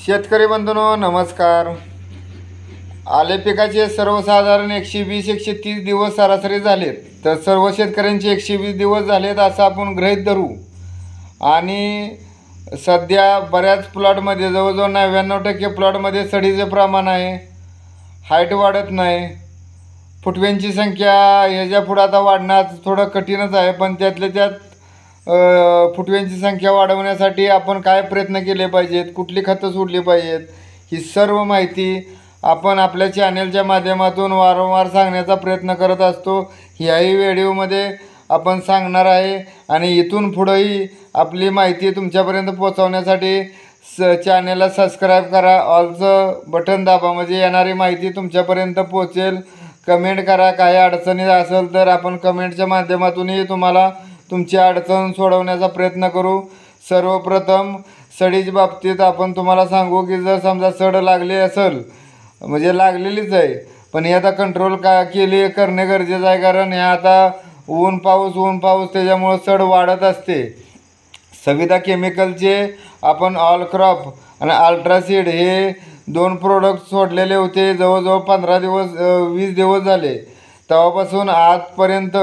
शेतकरी बंधूंनो नमस्कार। आले पिकाचे सर्वसाधारण 120-130 दिवस सरासरी झालेत, तर सर्व शेतकऱ्यांचे 120 दिवस झालेत असं आपण गृहीत धरू। आणि सध्या बऱ्याच प्लॉटमध्ये जवळजवळ 99% प्लॉटमध्ये सडीचे प्रमाण आहे, हाईट वाढत नाही, फुटव्यांची संख्या ह्याच्या पुढे आता वाढणं थोडं कठीणच आहे। पण त्यातल्या त्यात फुटव्यांची संख्या वाढवण्यासाठी आपण काय प्रयत्न केले पाहिजेत, कुठली खतं सोडली पाहिजेत, ही सर्व माहिती आपण आपल्या चॅनलच्या माध्यमातून वारंवार सांगण्याचा प्रयत्न करत असतो। ह्याही व्हिडिओमध्ये आपण सांगणार आहे आणि इथून पुढेही आपली माहिती तुमच्यापर्यंत पोहोचवण्यासाठी चॅनलला सबस्क्राईब करा, ऑलचं बटन दाबा, म्हणजे येणारी माहिती तुमच्यापर्यंत पोहोचेल। कमेंट करा, काही अडचणी असेल तर आपण कमेंटच्या माध्यमातूनही तुम्हाला तुमची अडचण सोडवण्याचा प्रयत्न करू। सर्वप्रथम सडीच्या बाबतीत आपण तुम्हाला सांगू की जर समजा सड लागली असेल, म्हणजे लागलेलीच आहे, पण हे आता कंट्रोल करणे गरजेचं आहे, कारण हे आता ऊन पाऊस त्याच्यामुळं सड वाढत असते। सविता केमिकलचे आपण ऑल क्रॉप आणि अल्ट्रासीड हे 2 प्रोडक्ट सोडलेले होते, जवळजवळ 15-20 दिवस झाले। तेव्हापासून आजपर्यंत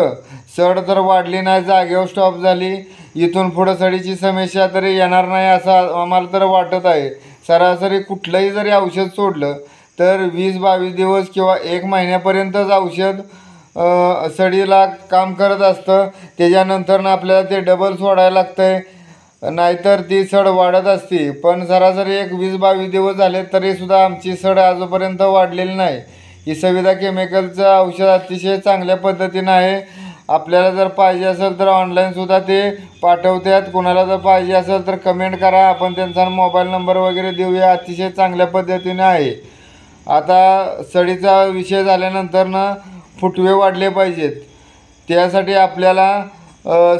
सड तर वाढली नाही, जागेवर स्टॉप झाली। इथून पुढं सडीची समस्या तरी येणार नाही असं आम्हाला तर वाटत आहे। सरासरी कुठलंही जरी औषध सोडलं तर 20-22 दिवस किंवा 1 महिन्यापर्यंतच औषध सडीला काम करत असतं। त्याच्यानंतर आपल्याला ते डबल सोडायला लागतं आहे, नाहीतर ती सड वाढत असते। पण सरासरी 20-22 दिवस झाले तरीसुद्धा आमची सड आजपर्यंत वाढलेली नाही। ही सविता केमिकलचं औषध अतिशय चांगल्या पद्धतीनं आहे। आपल्याला जर पाहिजे असेल तर ऑनलाईनसुद्धा ते पाठवतात। कोणाला जर पाहिजे असेल तर कमेंट करा, आपण त्यांचा मोबाईल नंबर वगैरे देऊया। अतिशय चांगल्या पद्धतीने आहे। आता सडीचा विषय झाल्यानंतर फुटवे वाढले पाहिजेत, त्यासाठी आपल्याला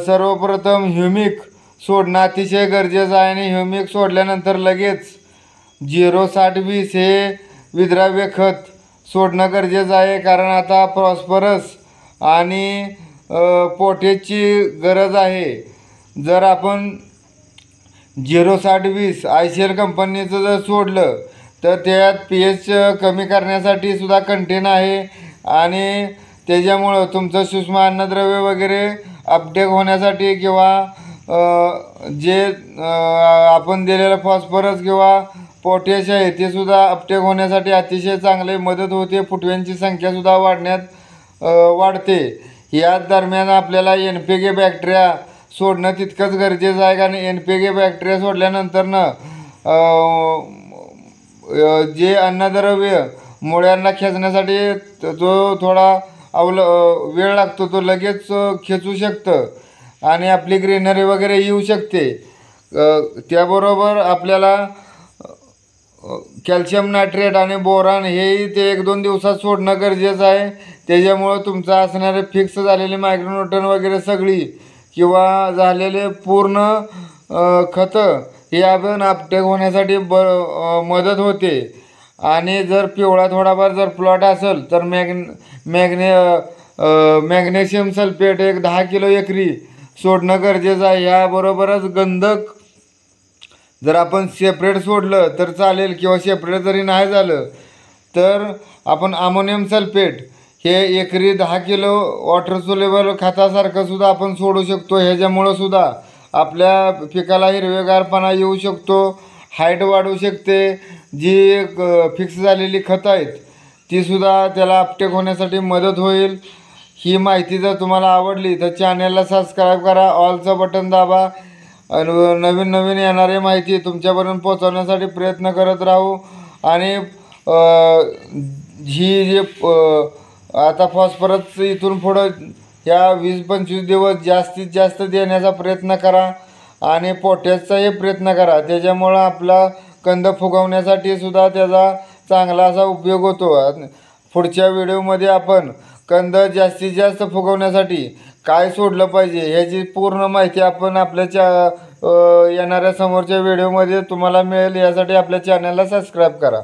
सर्वप्रथम ह्युमिक सोडणं अतिशय गरजेचं आहे। आणि ह्युमिक सोडल्यानंतर लगेच 0-60-20 हे विद्राव्य खत सोडणं गरजेचं आहे, कारण आता फॉस्फरस आणि पोटॅशची गरज आहे। जर आपण 0-60-20 ICL कंपनीचं जर सोडलं तर त्यात pH कमी करण्यासाठी सुद्धा कंटेन आहे, आणि त्याच्यामुळं तुमचं सूक्ष्म अन्नद्रव्य वगैरे अपटेक होण्यासाठी किंवा जे आपण दिलेलं फॉस्फरस किंवा पोटॅश आहे ते सुद्धा अपटेक होण्यासाठी अतिशय चांगले मदत होते। फुटव्यांची संख्यासुद्धा वाढते। या दरम्यान आपल्याला NPK बॅक्टेरिया सोडणं तितकंच गरजेचं आहे, कारण NPK बॅक्टेरिया सोडल्यानंतर जे अन्नद्रव्य मुळ्यांना खेचण्यासाठी जो थोडा वेळ लागतो तो लगेच खेचू शकतं आणि आपली ग्रीनरी वगैरे येऊ शकते। त्याबरोबर आपल्याला कॅल्शियम नायट्रेट आणि बोरॉन हेही ते 1-2 दिवसात सोडणं गरजेचं आहे। त्याच्यामुळं तुमचं असणारे फिक्स झालेले मायक्रोन्यूट्रन वगैरे सगळी किंवा झालेले पूर्ण खतं हे आपण अपटेक होण्यासाठी मदत होते। आणि जर पिवळा थोडाफार जर प्लॉट असेल तर मॅग्नेशियम सल्फेट 10 किलो एकरी सोडणं गरजेचं आहे। याबरोबरच गंधक जर आपण सेपरेट सोडलं तर चालेल, किंवा सेपरेट जरी नाही झालं तर आपण अमोनियम सल्फेट हे एकरी 10 किलो वॉटर सोल्युबल खतासारखं सुद्धा आपण सोडू शकतो। ह्याच्यामुळं सुद्धा आपल्या पिकाला हिरवेगारपणा येऊ शकतो, हाईट वाढू शकते। जी फिक्स झालेली खतं आहेत तीसुद्धा त्याला अपटेक होण्यासाठी मदत होईल। ही माहिती जर तुम्हाला आवडली तर चॅनलला सबस्क्राईब करा, ऑलचं बटन दाबा, नवीन येणारी माहिती तुमच्यापर्यंत पोहोचवण्यासाठी प्रयत्न करत राहू। आणि ही जे आता फॉस्फरस इथून पुढं ह्या 20-25 दिवस जास्तीत जास्त देण्याचा प्रयत्न करा, आणि पोटॅशचाही प्रयत्न करा। त्याच्यामुळं आपला कंद फुगवण्यासाठी सुद्धा त्याचा चांगला असा उपयोग होतो। पुढच्या व्हिडिओमध्ये आपण कंद जास्तीत जास्त फुगवण्यासाठी काय सोडलं पाहिजे ह्याची पूर्ण माहिती आपण आपल्या येणाऱ्या समोरच्या व्हिडिओमध्ये तुम्हाला मिळेल। यासाठी आपल्या चॅनलला सबस्क्राईब करा।